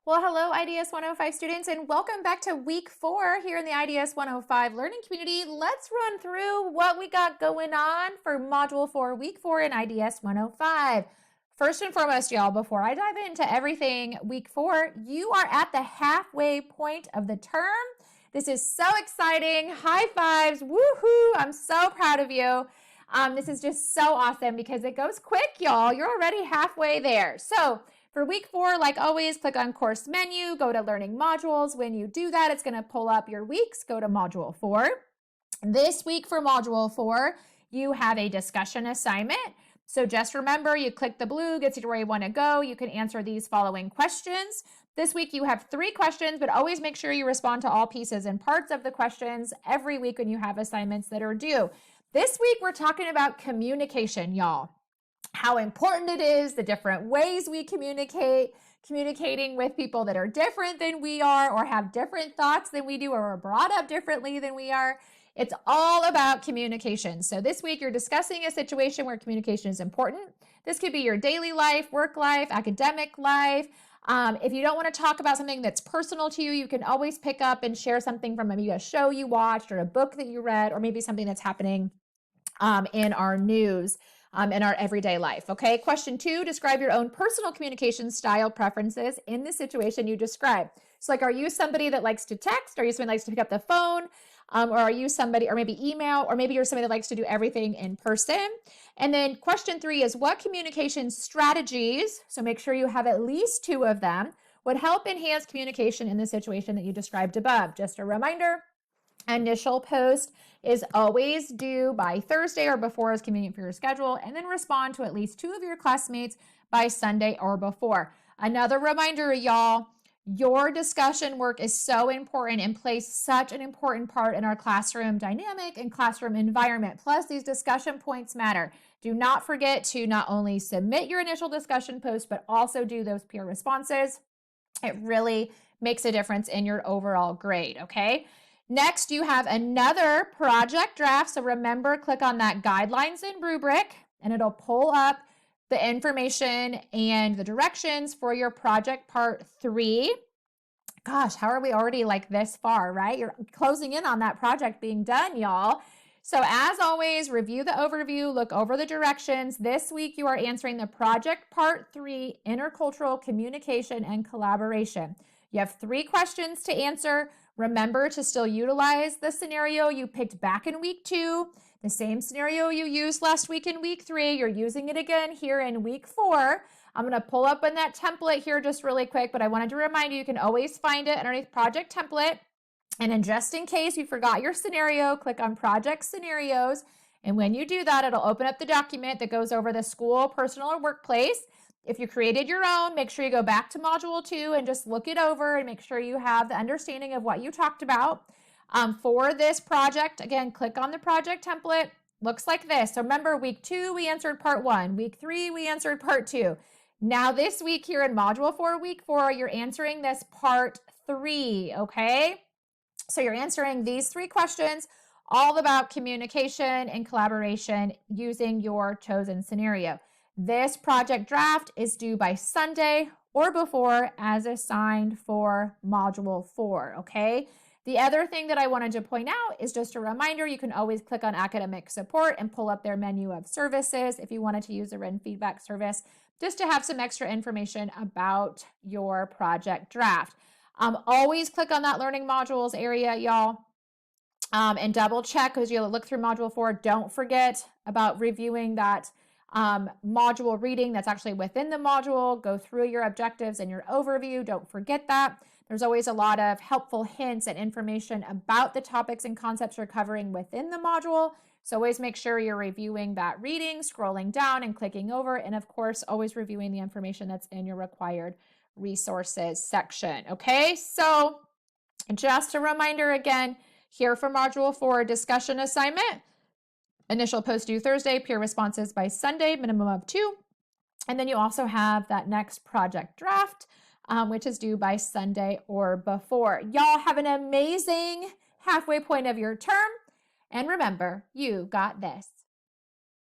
Well, hello, IDS 105 students, and welcome back to week 4 here in the IDS 105 learning community. Let's run through what we got going on for Module 4, week 4 in IDS 105. First and foremost, y'all, before I dive into everything week 4, you are at the halfway point of the term. This is so exciting. High fives. Woohoo. I'm so proud of you. This is just so awesome because it goes quick, y'all. You're already halfway there. So for week 4, like always, click on course menu, go to learning modules. When you do that, it's going to pull up your weeks. Go to module 4. This week for module 4, you have a discussion assignment. So just remember, you click the blue, gets you to where you want to go. You can answer these following questions. This week you have 3 questions, but always make sure you respond to all pieces and parts of the questions every week when you have assignments that are due. This week we're talking about communication, y'all. How important it is, the different ways we communicating with people that are different than we are or have different thoughts than we do or are brought up differently than we are. It's all about communication. So this week you're discussing a situation where communication is important. This could be your daily life, work life, academic life. If you don't want to talk about something that's personal to you, you can always pick up and share something from maybe a show you watched or a book that you read or maybe something that's happening in our news. In our everyday life. Okay. Question 2, describe your own personal communication style preferences in the situation you describe. So like, are you somebody that likes to text? Are you somebody that likes to pick up the phone? Or are you somebody, or maybe email, or maybe you're somebody that likes to do everything in person? And then question 3 is what communication strategies, so make sure you have at least 2 of them, would help enhance communication in the situation that you described above. Just a reminder, initial post is always due by Thursday or before is convenient for your schedule, and then respond to at least 2 of your classmates by Sunday or before. Another reminder, y'all, your discussion work is so important and plays such an important part in our classroom dynamic and classroom environment. Plus, these discussion points matter. Do not forget to not only submit your initial discussion post, but also do those peer responses. It really makes a difference in your overall grade, okay? Next, you have another project draft. So remember, click on that guidelines and rubric, and it'll pull up the information and the directions for your project part 3. Gosh, how are we already like this far, right? You're closing in on that project being done, y'all. So as always, review the overview, look over the directions. This week, you are answering the project part 3, intercultural communication and collaboration. You have 3 questions to answer. Remember to still utilize the scenario you picked back in week 2, the same scenario you used last week in week 3. You're using it again here in week 4. I'm going to pull up on that template here just really quick, but I wanted to remind you, you can always find it underneath project template. And then just in case you forgot your scenario, click on project scenarios. And when you do that, it'll open up the document that goes over the school, personal, or workplace. If you created your own, make sure you go back to module 2 and just look it over and make sure you have the understanding of what you talked about. For this project, again, click on the project template. Looks like this. So remember, week 2, we answered part 1. Week 3, we answered part 2. Now this week here in module 4, week 4, you're answering this part 3, okay? So you're answering these 3 questions, all about communication and collaboration using your chosen scenario. This project draft is due by Sunday or before as assigned for module 4, okay? The other thing that I wanted to point out is just a reminder, you can always click on academic support and pull up their menu of services if you wanted to use a written feedback service, just to have some extra information about your project draft. Always click on that learning modules area, y'all, and double check as you look through module 4. Don't forget about reviewing that module reading that's actually within the module. Go through your objectives and your overview. Don't forget that. There's always a lot of helpful hints and information about the topics and concepts you're covering within the module. So always make sure you're reviewing that reading, scrolling down and clicking over, and of course, always reviewing the information that's in your required resources section. Okay, so just a reminder again, here for module 4, discussion assignment. Initial post due Thursday, peer responses by Sunday, minimum of 2. And then you also have that next project draft, which is due by Sunday or before. Y'all have an amazing halfway point of your term. And remember, you got this.